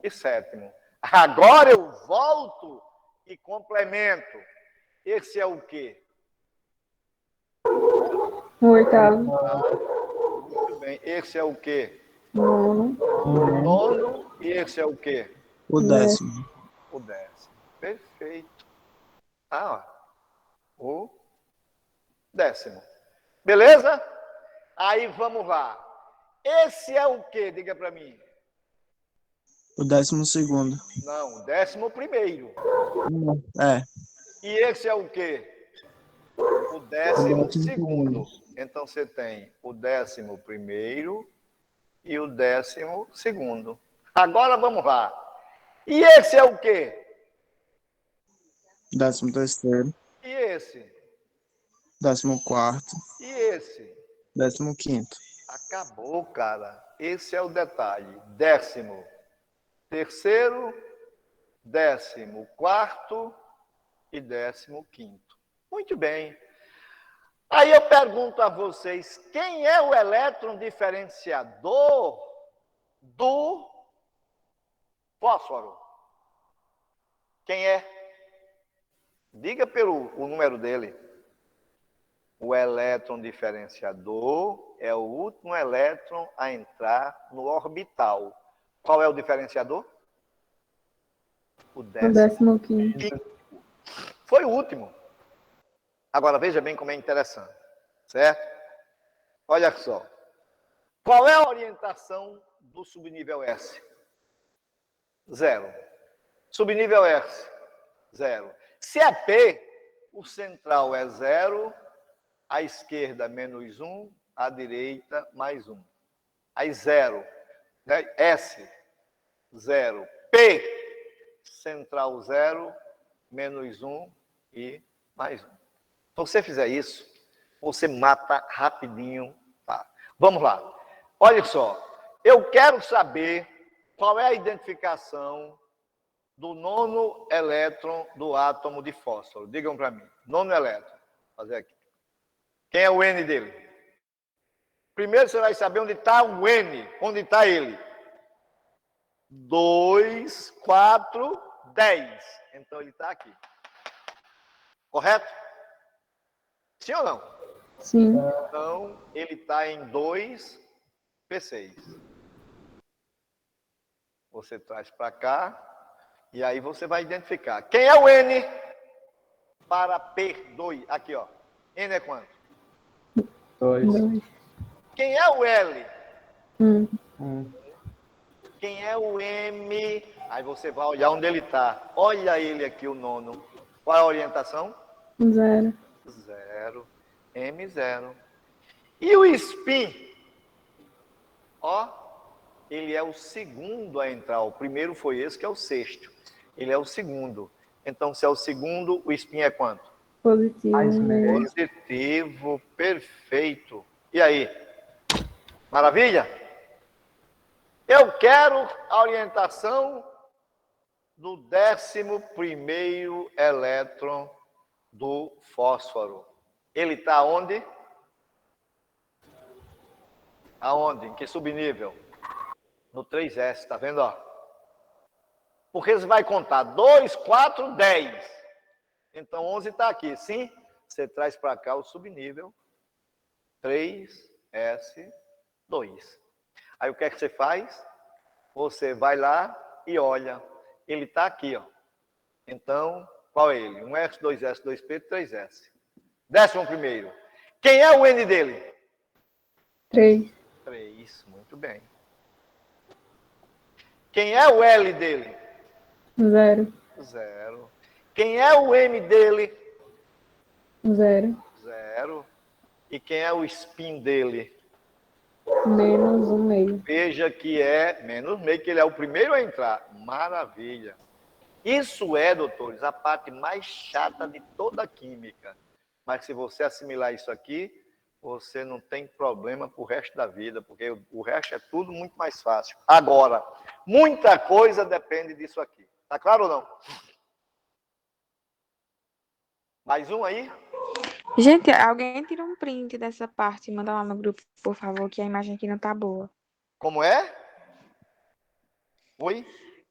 e sétimo. Agora eu volto e complemento. Esse é o quê? O oitavo. Muito bem. Esse é o quê? Nono. Nono. E esse é o quê? O décimo. O décimo. Perfeito. Ah, ó. O décimo. Beleza? Aí vamos lá. Esse é o quê? Diga para mim. O 12º. Não, o 11º. É. E esse é o quê? O 12º. Então você tem o 11º e o 12º. Agora vamos lá. E esse é o quê? 13º. E esse? 14º. E esse? 15º. Acabou, cara. Esse é o detalhe. 13º, 14º e 15º. Muito bem. Aí eu pergunto a vocês, quem é o elétron diferenciador do fósforo? Quem é? Diga pelo o número dele. O elétron diferenciador é o último elétron a entrar no orbital. Qual é o diferenciador? O O 15º. 15º. Foi o último. Agora veja bem como é interessante, certo? Olha só. Qual é a orientação do subnível S? 0. Subnível S? 0. Se é P, o central é 0, a esquerda menos 1, a direita mais 1. Aí 0. Né? S, 0. P, central 0, menos 1 e mais 1. Então, se você fizer isso, você mata rapidinho. Tá? Vamos lá. Olha só. Eu quero saber qual é a identificação do nono elétron do átomo de fósforo. Digam para mim. Nono elétron. Vou fazer aqui. Quem é o N dele? Primeiro você vai saber onde está o N. Onde está ele? 2, 4, 10. Então ele está aqui. Correto? Sim ou não? Sim. Então ele está em 2P6. Você traz para cá. E aí você vai identificar. Quem é o N para P2? Aqui, ó. N é quanto? 2. 2. Quem é o L? 1. 1. Quem é o M? Aí você vai olhar onde ele está. Olha ele aqui, o nono. Qual é a orientação? 0. 0. M0. E o spin? Ó, ele é o segundo a entrar. O primeiro foi esse, que é o sexto. Ele é o segundo. Então, se é o segundo, o spin é quanto? Positivo. Positivo, perfeito. E aí? Maravilha? Eu quero a orientação do 11º elétron do fósforo. Ele está onde? Aonde? Em que subnível? No 3S, tá vendo, ó? Porque você vai contar 2, 4, 10. Então, 11 está aqui, sim? Você traz para cá o subnível 3S2. Aí, o que é que você faz? Você vai lá e olha. Ele está aqui, ó. Então, qual é ele? 1S, 2S, 2P, 3S. 11º. Quem é o N dele? 3. 3, muito bem. Quem é o L dele? 0. 0. Quem é o M dele? 0. 0. E quem é o spin dele? Menos 1/2. Veja que é menos meio, que ele é o primeiro a entrar. Maravilha. Isso é, doutores, a parte mais chata de toda a química. Mas se você assimilar isso aqui, você não tem problema pro resto da vida, porque o resto é tudo muito mais fácil. Agora, muita coisa depende disso aqui. Tá claro ou não? Mais um aí? Gente, alguém tira um print dessa parte e manda lá no grupo, por favor, que a imagem aqui não tá boa. Como é? Oi?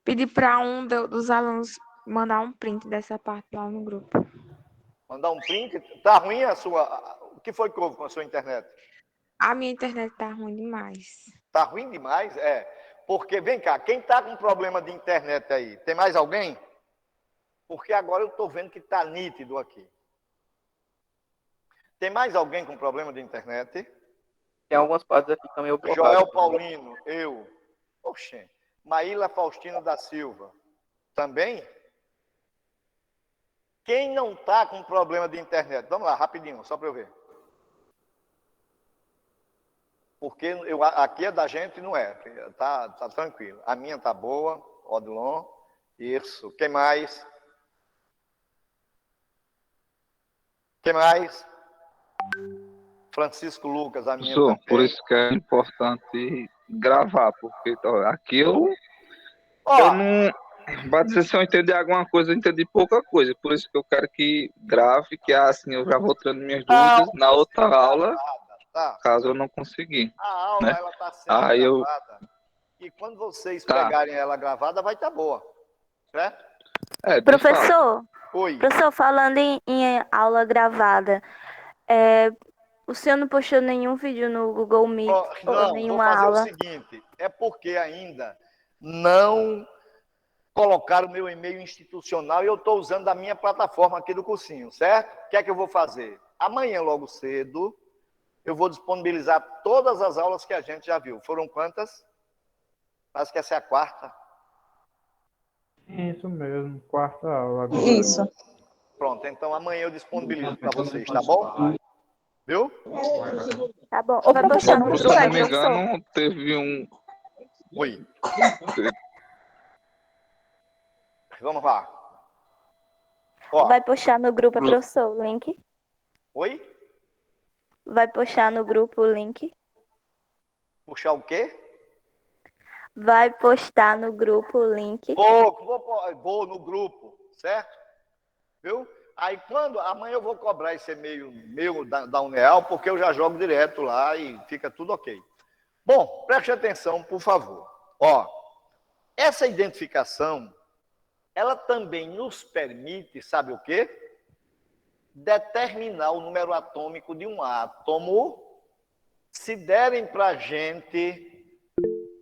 Pedir para dos alunos mandar um print dessa parte lá no grupo. Mandar um print? Tá ruim a sua... O que foi que houve com a sua internet? A minha internet tá ruim demais. Tá ruim demais? É. Porque, vem cá, quem tá com problema de internet aí? Tem mais alguém? Porque agora eu tô vendo que tá nítido aqui. Tem mais alguém com problema de internet? Tem algumas partes aqui também eu Joel Paulino, eu. Oxê. Maíla Faustino da Silva. Também? Quem não está com problema de internet? Vamos lá, rapidinho, só para eu ver. Porque aqui é da gente, não é. Tá tranquilo. A minha tá boa, Odilon. Isso. Quem mais? Quem mais? Francisco Lucas, a minha Professor, também. por isso que é importante gravar, porque aqui eu Ó, não. Vai dizer, se eu entender alguma coisa, eu entendi pouca coisa. Por isso que eu quero que grave, que assim eu já vou tirando minhas dúvidas na outra aula, tá. caso eu não conseguir. A aula, Né? ela está sendo Aí eu. gravada. E quando vocês Tá. pegarem ela gravada, vai estar boa. Certo? De fato. Oi. Professor, falando em aula gravada, o senhor não postou nenhum vídeo no Google Meet ou Não, vou nenhuma fazer aula? o seguinte. É porque ainda não colocaram o meu e-mail institucional e eu estou usando a minha plataforma aqui do cursinho, certo? O que é que eu vou fazer? Amanhã, logo cedo, eu vou disponibilizar todas as aulas que a gente já viu. Foram quantas? Acho que essa é a 4ª. Isso mesmo, 4ª aula agora. Isso. Pronto, então amanhã eu disponibilizo para vocês, tá bom? Viu? Tá bom. Ô, Vai professor, postar no não Se grupo, eu não consegue, me professor? engano, teve um. Oi. Vamos lá. Ó, Vai postar no grupo, professor, o link? oi? Vai postar no grupo o link? Puxar o quê? Vai postar no grupo o link? Vou no grupo, certo? Viu? Aí amanhã eu vou cobrar esse e-mail meu da Uneal, porque eu já jogo direto lá e fica tudo ok. Bom, preste atenção, por favor. Ó, essa identificação, ela também nos permite, sabe o quê? Determinar o número atômico de um átomo, se derem para a gente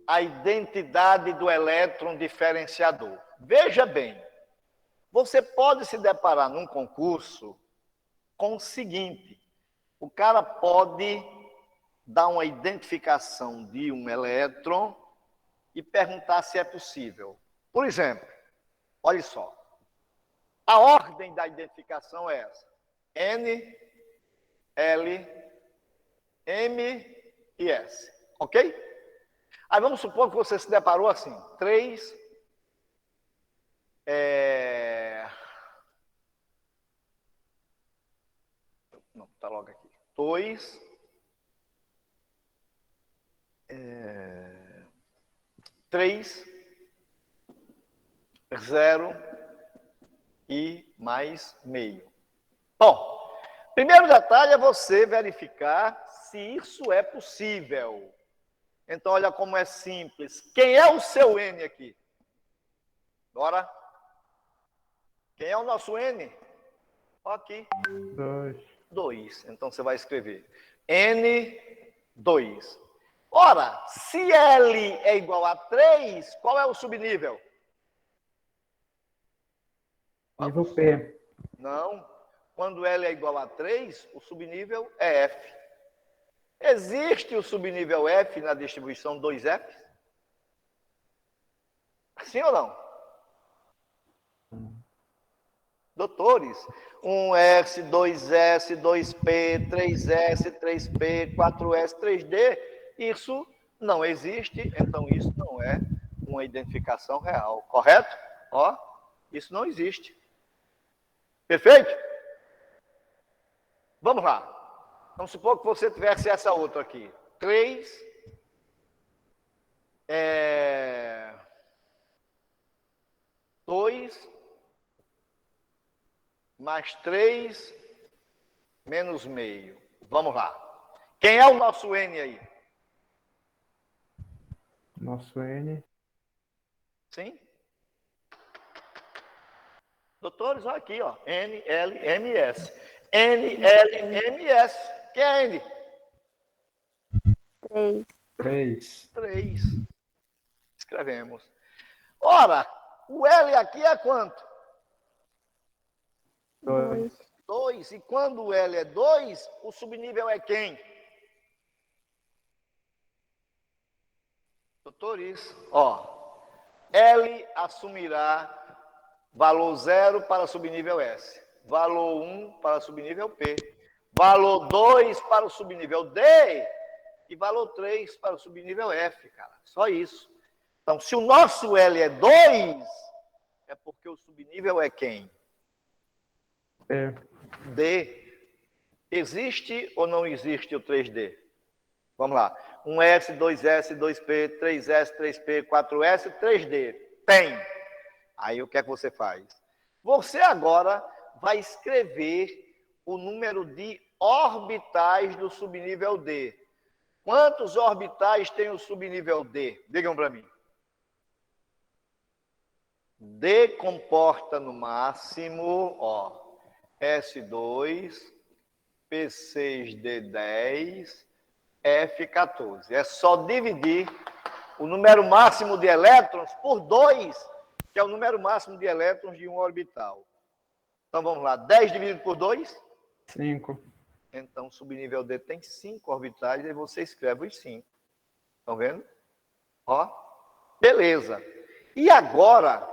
a identidade do elétron diferenciador. Veja bem, você pode se deparar num concurso com o seguinte: o cara pode dar uma identificação de um elétron e perguntar se é possível. Por exemplo, olha só, a ordem da identificação é essa: N, L, M e S, ok? Aí vamos supor que você se deparou assim, 3, não, tá logo aqui, 2, 3, 0 e mais meio. Bom, primeiro detalhe é você verificar se isso é possível. Então, olha como é simples. Quem é o seu N aqui? Bora? Quem é o nosso N? Ó aqui. 2. 2. Então, você vai escrever N2. Ora, se L é igual a 3, qual é o subnível? Nível P. Não. Quando L é igual a 3, o subnível é F. Existe o subnível F na distribuição 2F? Sim ou não? Doutores, 1S, 2S, 2P, 3S, 3P, 4S, 3D, isso não existe, então isso não é uma identificação real, correto? Ó, isso não existe. Perfeito? Vamos lá. Vamos supor que você tivesse essa outra aqui. 3, 2, mais 3, menos meio. Vamos lá. Quem é o nosso N aí? Nosso N. Sim? Doutores, olha aqui, ó. N, L, M, S. N, L, M, S. Quem é N? 3. 3. 3. Escrevemos. Ora, o L aqui é quanto? 2. 2. E quando o L é 2, o subnível é quem? Doutores, ó. L assumirá valor 0 para subnível S. Valor 1 para subnível P. Valor 2 para o subnível D. E valor 3 para o subnível F, cara. Só isso. Então, se o nosso L é 2, é porque o subnível é quem? P. D. Existe ou não existe o 3D? Vamos lá. 1S, 2S, 2P, 3S, 3P, 4S, 3D. Tem. Aí o que é que você faz? Você agora vai escrever o número de orbitais do subnível D. Quantos orbitais tem o subnível D? Digam para mim. D comporta no máximo, ó, S2, P6, D10, F14. É só dividir o número máximo de elétrons por 2, que é o número máximo de elétrons de um orbital. Então vamos lá, 10 dividido por 2? 5. Então o subnível D tem 5 orbitais, e você escreve os 5. Estão vendo? Ó, beleza. E agora,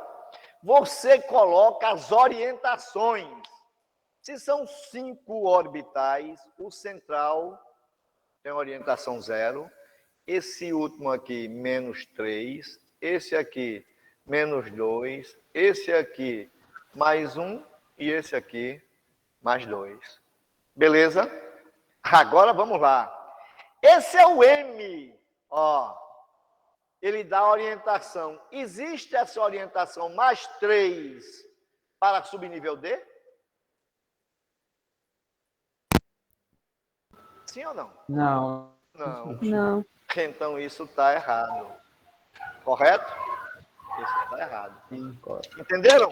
você coloca as orientações. Se são 5 orbitais, o central tem orientação 0. Esse último aqui, menos 3. Esse aqui, menos 2. Esse aqui, mais 1. E esse aqui, mais 2. Beleza? Agora vamos lá. Esse é o M. Ó, ele dá orientação. Existe essa orientação mais 3 para subnível D? Sim ou não? Não. Não. Não. Então isso está errado. Correto? Isso está errado. Sim, correto. Entenderam?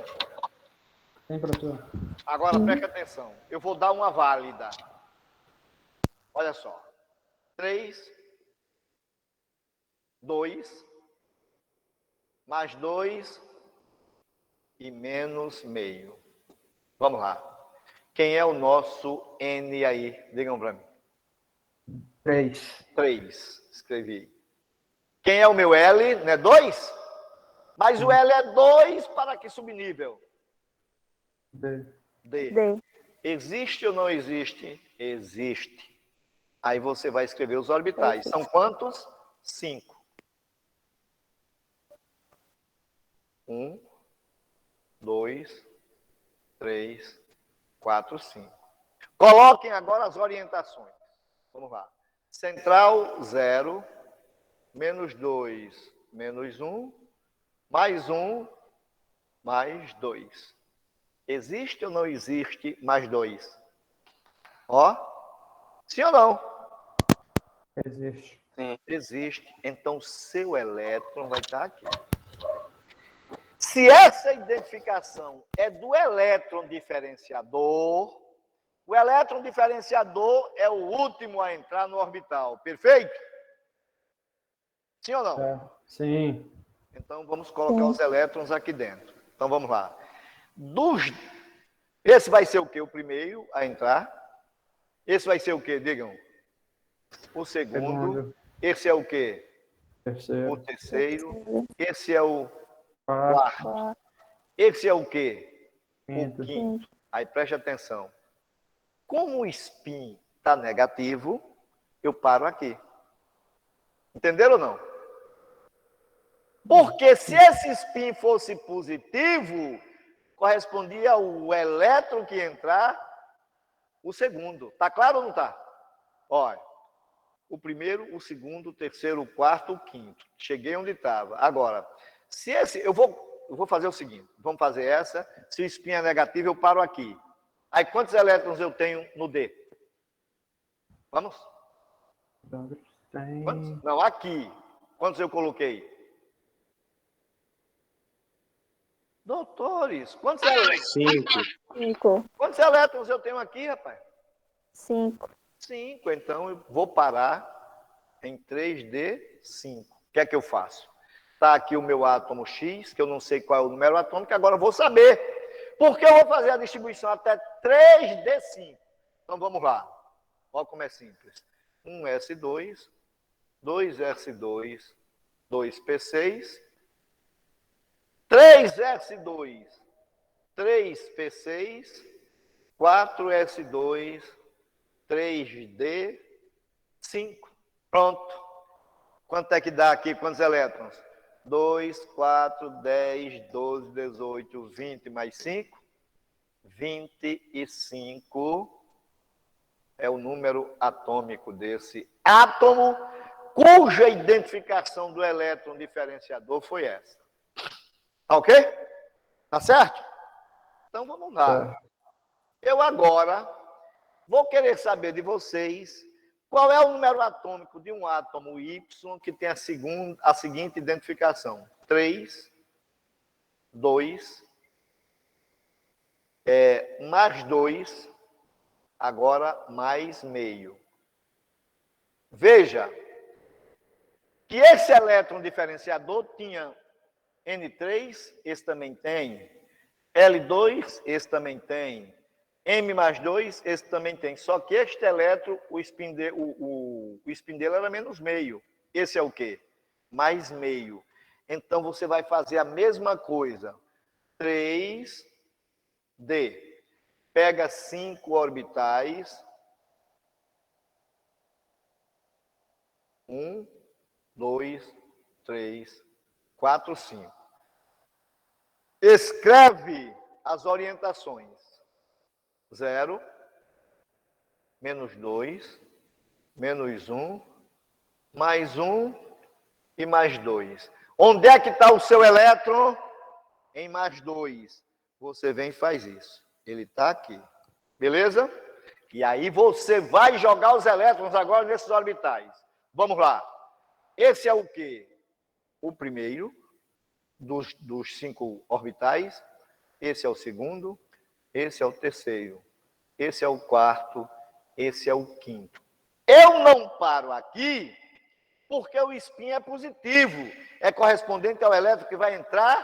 Sim, professor. Agora preste atenção. Eu vou dar uma válida. Olha só. 3, 2, mais 2 e menos meio. Vamos lá. Quem é o nosso N aí? Digam para mim. 3. 3. Escrevi. Quem é o meu L? Não é 2? Mas o L é 2 para que subnível? D. D. D. Existe ou não existe? Existe. Aí você vai escrever os orbitais. São quantos? 5. 1, 2, 3, 4, 5. Coloquem agora as orientações. Vamos lá. Central 0, menos 2, menos 1, mais 1, mais 2. Existe ou não existe mais 2? Ó, sim ou não? Existe. Sim. Existe. Então, seu elétron vai estar aqui. Se essa identificação é do elétron diferenciador, o elétron diferenciador é o último a entrar no orbital. Perfeito? Sim ou não? É. Sim. Então, vamos colocar os elétrons aqui dentro. Então, vamos lá. Esse vai ser o quê? O primeiro a entrar. Esse vai ser o quê? Digam. O segundo. Esse é o quê? Terceiro. O terceiro. Esse é o Quarto. quarto. Esse é o quê? Quinto. O quinto. Aí preste atenção. Como o spin está negativo, eu paro aqui. Entenderam ou não? Porque se esse spin fosse positivo, correspondia ao elétron que entrar, o segundo. Tá claro ou não tá? Olha, o primeiro, o segundo, o terceiro, o quarto, o quinto. Cheguei onde estava. Agora, se esse, eu vou fazer o seguinte, vamos fazer essa, se o spin é negativo, eu paro aqui. Aí quantos elétrons eu tenho no D? Vamos? Tem... Quantos? Não, aqui. Quantos eu coloquei? Doutores, quantos elétrons? 5. Quantos elétrons eu tenho aqui, rapaz? 5. 5. Então eu vou parar em 3D5. O que é que eu faço? Está aqui o meu átomo X, que eu não sei qual é o número atômico, agora eu vou saber. Porque eu vou fazer a distribuição até 3D5. Então vamos lá. Olha como é simples. 1S2, 2S2, 2P6, 3S2, 3P6, 4S2, 3D5. Pronto. Quanto é que dá aqui? Quantos elétrons? 2, 4, 10, 12, 18, 20 mais 5. 25 é o número atômico desse átomo, cuja identificação do elétron diferenciador foi essa. Tá ok? Tá certo? Então vamos lá. Eu agora vou querer saber de vocês qual é o número atômico de um átomo Y que tem a seguinte identificação. 3, 2, mais 2, agora mais meio. Veja que esse elétron diferenciador tinha N3, esse também tem. L2, esse também tem. M mais 2, esse também tem. Só que este elétron, o spin dele era menos meio. Esse é o quê? Mais meio. Então, você vai fazer a mesma coisa. 3D. Pega 5 orbitais. 1, 2, 3, 4, 5. Escreve as orientações. 0, menos 2, menos 1, mais 1 e mais 2. Onde é que está o seu elétron? Em mais 2. Você vem e faz isso. Ele está aqui. Beleza? E aí você vai jogar os elétrons agora nesses orbitais. Vamos lá. Esse é o quê? O primeiro dos 5 orbitais. Esse é o segundo. Esse é o terceiro. Esse é o quarto. Esse é o quinto. Eu não paro aqui porque o spin é positivo. É correspondente ao elétron que vai entrar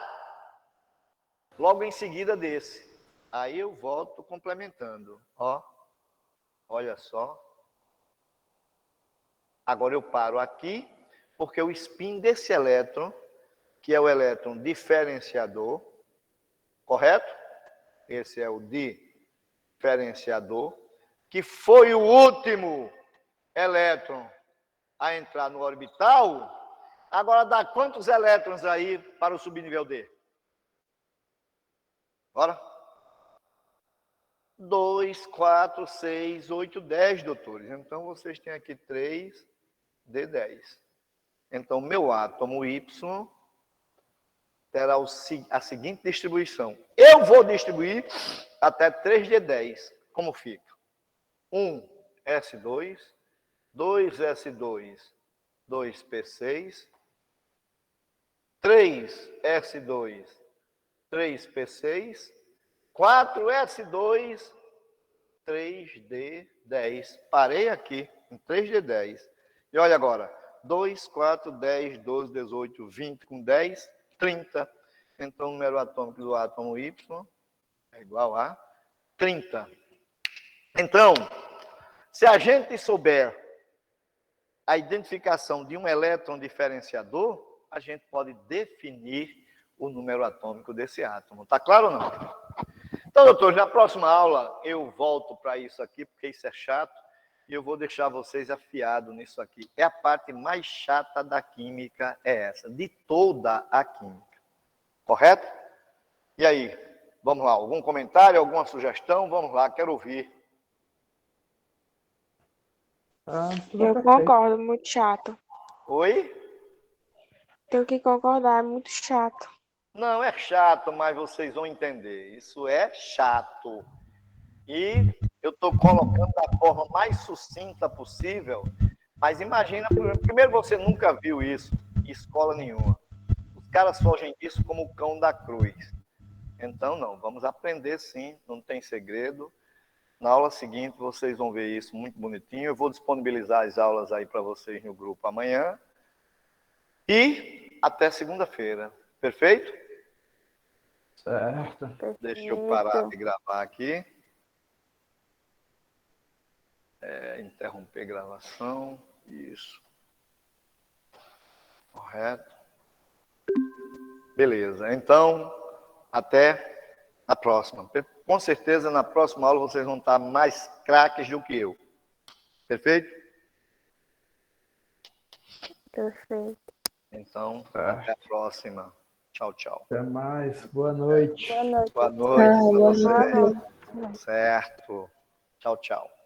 logo em seguida desse. Aí eu volto complementando. Ó, olha só. Agora eu paro aqui porque o spin desse elétron, que é o elétron diferenciador, correto? Esse é o diferenciador, que foi o último elétron a entrar no orbital. Agora dá quantos elétrons aí para o subnível D? Bora? 2, 4, 6, 8, 10, doutores. Então, vocês têm aqui 3, D10. Então, meu átomo Y terá a seguinte distribuição. Eu vou distribuir até 3D10. Como fica? 1S2, 2S2, 2p6, 3s2, 3p6, 4s2, 3d10. Parei aqui em 3d10. E olha agora, 2, 4, 10, 12, 18, 20 com 10, 30. Então, o número atômico do átomo Y é igual a 30. Então, se a gente souber a identificação de um elétron diferenciador, a gente pode definir o número atômico desse átomo. Tá claro ou não? Então, doutores, na próxima aula eu volto para isso aqui, porque isso é chato, e eu vou deixar vocês afiados nisso aqui. É a parte mais chata da química, é essa, de toda a química. Correto? E aí, vamos lá, algum comentário, alguma sugestão? Vamos lá, quero ouvir. Tudo Eu perfeito. concordo, muito chato. Oi? Tenho que concordar, é muito chato. Não, é chato, mas vocês vão entender. Isso é chato. E eu estou colocando da forma mais sucinta possível, mas imagina, primeiro você nunca viu isso em escola nenhuma. Os caras fogem disso como o cão da cruz. Então, não, vamos aprender sim, não tem segredo. Na aula seguinte vocês vão ver isso muito bonitinho. Eu vou disponibilizar as aulas aí para vocês no grupo amanhã. E até segunda-feira. Perfeito? Certo. Deixa eu parar de gravar aqui. Interromper gravação. Isso. Correto. Beleza. Então, até a próxima. Com certeza, na próxima aula, vocês vão estar mais craques do que eu. Perfeito? Perfeito. Então, Tá. até a próxima. Tchau, tchau. Até mais. Boa noite. Boa noite. Boa noite para boa vocês. noite. Certo. Tchau, tchau.